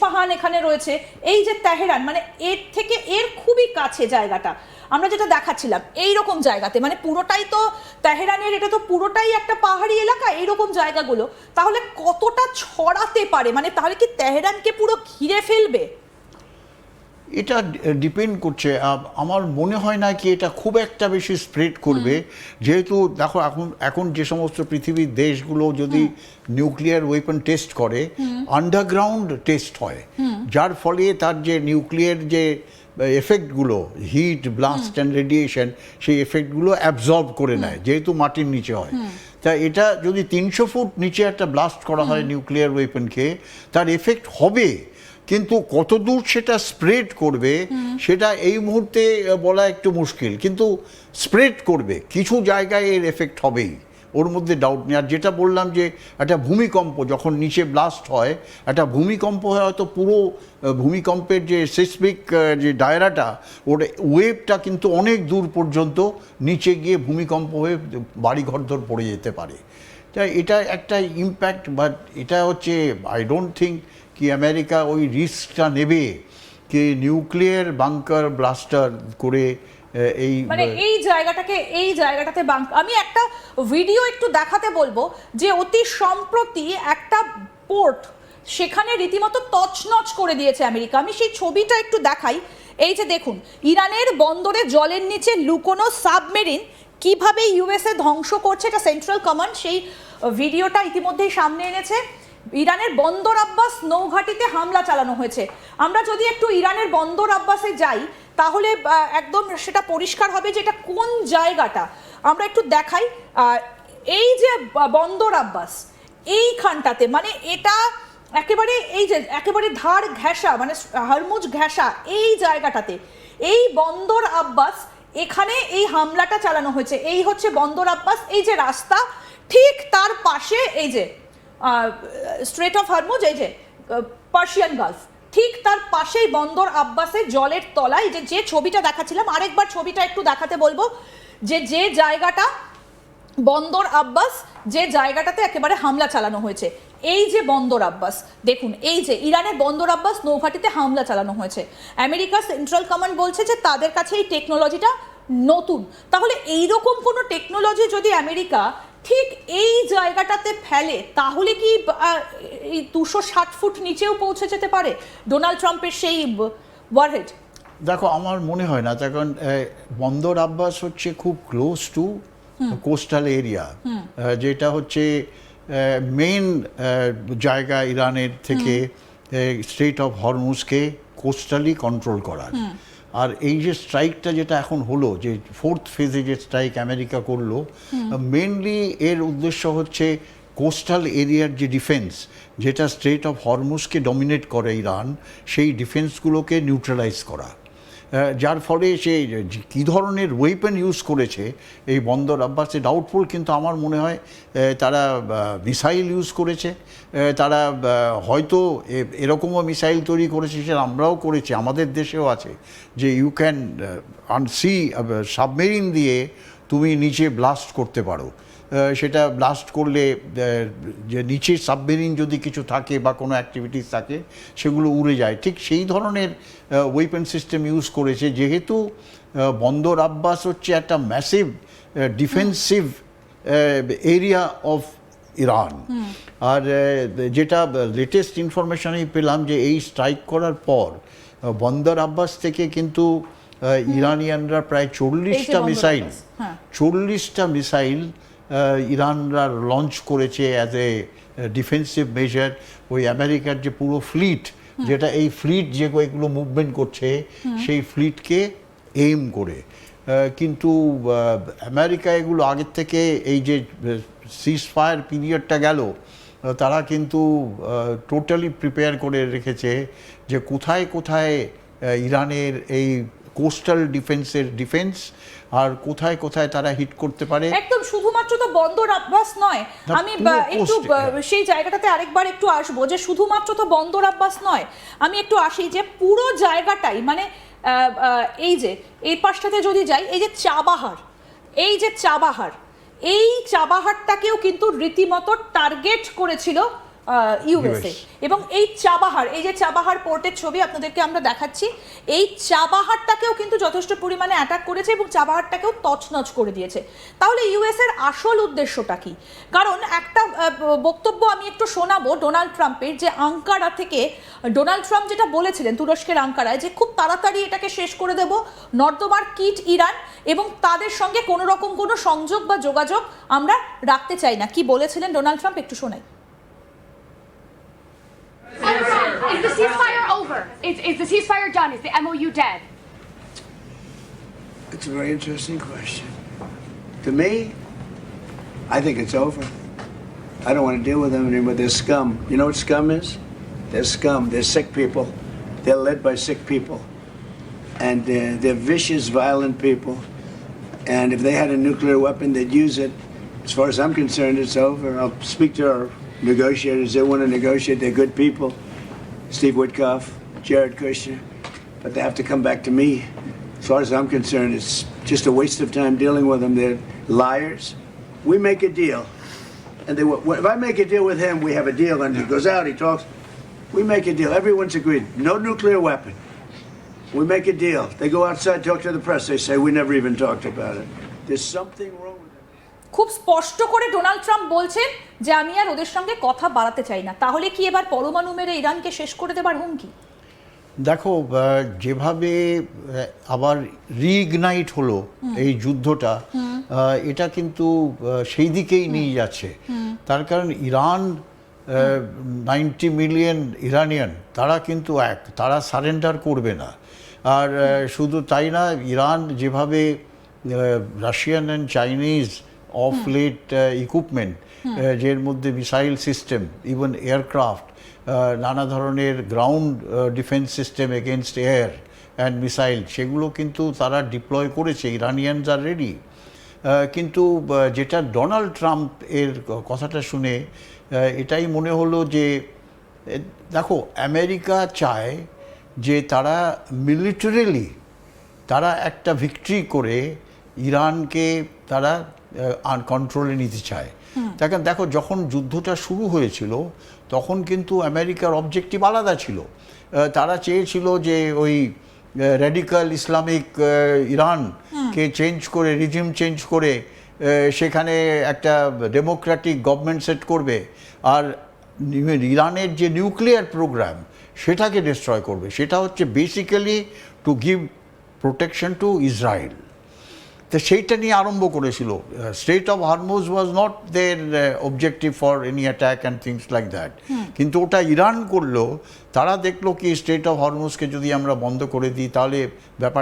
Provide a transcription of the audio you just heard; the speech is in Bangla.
ইস্পাহান এখানে রয়েছে, এই যে তেহরান, মানে এর থেকে এর খুবই কাছে জায়গাটা আমরা যেটা দেখাচ্ছিলাম এইরকম জায়গাতে, মানে পুরোটাই তো তেহরানের, এটা তো পুরোটাই একটা পাহাড়ি এলাকা, এইরকম জায়গাগুলো তাহলে কতটা ছড়াতে পারে, মানে তাহলে কি তেহরানকে পুরো ঘিরে ফেলবে? এটা ডিপেন্ড করছে। আমার মনে হয় না কি এটা খুব একটা বেশি স্প্রেড করবে, যেহেতু দেখো এখন যে সমস্ত পৃথিবীর দেশগুলো যদি নিউক্লিয়ার ওয়েপন টেস্ট করে, আন্ডারগ্রাউন্ড টেস্ট হয়, যার ফলে তার যে নিউক্লিয়ার যে এফেক্টগুলো, হিট, ব্লাস্ট অ্যান্ড রেডিয়েশন, সেই এফেক্টগুলো অ্যাবজর্ব করে নেয়, যেহেতু মাটির নিচে হয়। তা এটা যদি 300 ফুট নিচে একটা ব্লাস্ট করা হয় নিউক্লিয়ার ওয়েপনকে, তার এফেক্ট হবে, কিন্তু কত দূর সেটা স্প্রেড করবে সেটা এই মুহূর্তে বলা একটু মুশকিল, কিন্তু স্প্রেড করবে, কিছু জায়গায় এর এফেক্ট হবেই, ওর মধ্যে ডাউট নেই। আর যেটা বললাম যে একটা ভূমিকম্প যখন নিচে ব্লাস্ট হয়, একটা ভূমিকম্প হয়, হয়তো পুরো ভূমিকম্পের যে সিসমিক যে দায়রাটা, ওর ওয়েভটা কিন্তু অনেক দূর পর্যন্ত নিচে গিয়ে ভূমিকম্প হয়ে বাড়ি ঘরদোর পড়ে যেতে পারে। তাই এটা একটা ইম্প্যাক্ট, বাট এটা হচ্ছে আই ডোন্ট থিঙ্ক কি আমেরিকা ওই রিস্কটা নেবে কি নিউক্লিয়ার বাংকার ব্লাস্টার করে এই, মানে এই জায়গাটাতে আমি একটা ভিডিও একটু দেখাতে বলবো, যে অতি সম্প্রতি একটা পোর্ট সেখানে রীতিমতো তছনছ করে দিয়েছে আমেরিকা। আমি সেই ছবিটা একটু দেখাই। এই যে দেখুন, ইরানের বন্দরে জলের নিচে লুকোনো সাবমেরিন কিভাবে ইউএসএ ধ্বংস করছে, এটা সেন্ট্রাল কমান্ড সেই ভিডিওটা ইতিমধ্যেই সামনে এনেছে। ইরানের বন্দর আব্বাস নৌঘাটিতে হামলা চালানো হয়েছে। আমরা যদি একটু ইরানের বন্দর আব্বাসে যাই তাহলে একদম সেটা পরিষ্কার হবে যে এটা কোন জায়গাটা। আমরা একটু দেখাই। এই যে বন্দর আব্বাস এইখানটাতে, মানে এটা একেবারে এই যে একেবারে ধার ঘেঁষা, মানে হরমুজ ঘেঁষা এই জায়গাটাতে এই বন্দর আব্বাস, এখানে এই হামলাটা চালানো হয়েছে। এই হচ্ছে বন্দর আব্বাস, এই যে রাস্তা, ঠিক তার পাশে এই যে স্ট্রেট অফ হরমুজ, এই যে পার্সিয়ান গালফ, ঠিক তার পাশেই বন্দর আব্বাসের জলের তলায় যে ছবিটা দেখাচ্ছিলাম, আরেকবার ছবিটা একটু দেখাতে বলবো, যে জায়গাটা বন্দর আব্বাস, যে জায়গাটাতে একেবারে হামলা চালানো হয়েছে, এই যে বন্দর আব্বাস দেখুন, এই যে ইরানের বন্দর আব্বাস নৌঘাটিতে হামলা চালানো হয়েছে। আমেরিকা সেন্ট্রাল কমান্ড বলছে যে তাদের কাছে এই টেকনোলজিটা নতুন। তাহলে এইরকম কোনো টেকনোলজি যদি আমেরিকা ঠিক এই জায়গাটাতে ফেলে, তাহলে কি এই 260 ফুট নিচেও পৌঁছে যেতে পারে ডোনাল্ড ট্রাম্পের সেই ওয়ারহেড? দেখো আমার মনে হয় না, কারণ বন্দর আব্বাস হচ্ছে খুব ক্লোজ টু কোস্টাল এরিয়া, যেটা হচ্ছে মেইন জায়গা ইরানের থেকে স্ট্রেট অফ হরমুজকে কোস্টালি কন্ট্রোল করার। আর এই যে স্ট্রাইকটা যেটা এখন হলো, যে 4th ফেজে যে স্ট্রাইক আমেরিকা করলো, মেইনলি এর উদ্দেশ্য হচ্ছে কোস্টাল এরিয়ার যে ডিফেন্স, যেটা স্ট্রেট অফ হরমুজকে ডমিনেট করে ইরান, সেই ডিফেন্সগুলোকে নিউট্রালাইজ করা। যার ফলে সে কী ধরনের ওয়েপন ইউজ করেছে এই বন্দর আব্বাসে ডাউটফুল, কিন্তু আমার মনে হয় তারা মিসাইল ইউজ করেছে, তারা হয়তো এরকমও মিসাইল তৈরি করেছে, সেটা আমরাও করেছি, আমাদের দেশেও আছে, যে ইউ ক্যান সি সাবমেরিন দিয়ে তুমি নিচে ব্লাস্ট করতে পারো। সেটা ব্লাস্ট করলে যে নিচে সাবমেরিন যদি কিছু থাকে বা কোনো অ্যাক্টিভিটিস থাকে, সেগুলো উড়ে যায়। ঠিক সেই ধরনের ওয়েপন সিস্টেম ইউজ করেছে, যেহেতু বন্দর আব্বাস হচ্ছে একটা massive defensive area of Iran. আর যেটা লেটেস্ট ইনফরমেশনেই পেলাম, যে এই স্ট্রাইক করার পর বন্দর আব্বাস থেকে কিন্তু ইরানিয়ানরা প্রায় 40টা মিসাইল ইরানরা লঞ্চ করেছে অ্যাজ এ ডিফেন্সিভ মেজার। ওই আমেরিকার যে পুরো ফ্লিট, যেটা এই ফ্লিট যে এগুলো মুভমেন্ট করছে, সেই ফ্লিটকে এইম করে। কিন্তু আমেরিকা এগুলো আগের থেকে, এই যে সিজ ফায়ার পিরিয়ডটা গেল, তারা কিন্তু টোটালি প্রিপেয়ার করে রেখেছে যে কোথায় কোথায় ইরানের এই কোস্টাল ডিফেন্সের ডিফেন্স, আর কোথায় কোথায় তারা হিট করতে পারে। একদম শুধুমাত্র তো বন্দর আব্বাস নয়, আমি একটু সেই জায়গাটাতে আরেকবার একটু আসবো, যে শুধুমাত্র তো বন্দর আব্বাস নয়, আমি একটু আসি যে পুরো জায়গাটাই, মানে এই যে এই পাশটাতে যদি যাই, এই যে চাবাহার, এই চাবাহারটাকেও কিন্তু রীতিমতো টার্গেট করেছিল ইউএসএ। এবং এই চাবাহার, এই যে চাবাহার পোর্টের ছবি আপনাদেরকে আমরা দেখাচ্ছি, এই চাবাহারটাকেও কিন্তু যথেষ্ট পরিমাণে অ্যাটাক করেছে এবং চাবাহারটাকেও তছনছ করে দিয়েছে। তাহলে ইউএস এর আসল উদ্দেশ্যটা কি? কারণ একটা বক্তব্য আমি একটু শোনাবো ডোনাল্ড ট্রাম্পের, যে আঙ্কারা থেকে ডোনাল্ড ট্রাম্প যেটা বলেছিলেন তুরস্কের আঙ্কারায়, যে খুব তাড়াতাড়ি এটাকে শেষ করে দেব, নর্দমার কিট ইরান, এবং তাদের সঙ্গে কোনো রকম কোনো সংযোগ বা যোগাযোগ আমরা রাখতে চাই না। কি বলেছিলেন ডোনাল্ড ট্রাম্প একটু শোনাই। Is the ceasefire over? Is the ceasefire done? Is the MOU dead? It's a very interesting question. To me, I think it's over. I don't want to deal with them anymore. They're scum. You know what scum is? They're scum. They're sick people. They're led by sick people. And they're vicious, violent people. And if they had a nuclear weapon, they'd use it. As far as I'm concerned, it's over. I'll speak to our negotiators. They want to negotiate. They're good people. Steve Witkoff, Jared Kushner. But they have to come back to me. As far as I'm concerned, it's just a waste of time dealing with them. They're liars. We make a deal. And if I make a deal with him, we have a deal. And he goes out, he talks. We make a deal. Everyone's agreed. No nuclear weapon. We make a deal. They go outside, talk to the press. They say, we never even talked about it. There's something wrong with it. খুব স্পষ্ট করে ডোনাল্ড ট্রাম্প বলছেন যে আমি আর ওদের সঙ্গে কথা বাড়াতে চাই না। তাহলে কি এবার পরমাণু মেরে ইরানকে শেষ করে দেবার হুমকি? দেখো, যেভাবে আবার রিইগনাইট হলো এই যুদ্ধটা, এটা কিন্তু সেই দিকেই নিয়ে যাচ্ছে। তার কারণ ইরান, 90 মিলিয়ন ইরানিয়ান, তারা কিন্তু তারা সারেন্ডার করবে না। আর শুধু তাই না, ইরান যেভাবে Russian and Chinese of late equipment, যের মধ্যে মিসাইল সিস্টেম, ইভেন এয়ারক্রাফট, নানা ধরনের ground defence system against air and missile, সেগুলো কিন্তু তারা ডিপ্লয় করেছে। ইরানিয়ানস আর রেডি। কিন্তু যেটা ডোনাল্ড ট্রাম্প এর কথাটা শুনে এটাই মনে হলো যে দেখো, আমেরিকা চায় যে তারা মিলিটারিলি তারা একটা ভিক্টরি করে ইরানকে তারা কন্ট্রোলে নিতে চায়। দেখো, যখন যুদ্ধটা শুরু হয়েছিল তখন কিন্তু আমেরিকার অবজেক্টিভ আলাদা ছিল। তারা চেয়েছিল যে ওই র্যাডিক্যাল ইসলামিক ইরানকে চেঞ্জ করে, রিজিম চেঞ্জ করে সেখানে একটা ডেমোক্রেটিক গভর্নমেন্ট সেট করবে, আর ইরানের যে নিউক্লিয়ার প্রোগ্রাম সেটাকে ডিস্ট্রয় করবে। সেটা হচ্ছে basically to give protection to Israel. তো সেইটা নিয়ে আরম্ভ করেছিল। Strait of Hormuz was not their objective for any attack and things like that. কিন্তু ওটা ইরান করলো। তারা দেখলো কি স্ট্রেট অফ হরমুজকে যদি আমরা বন্ধ করে দিই তাহলে ব্যাপার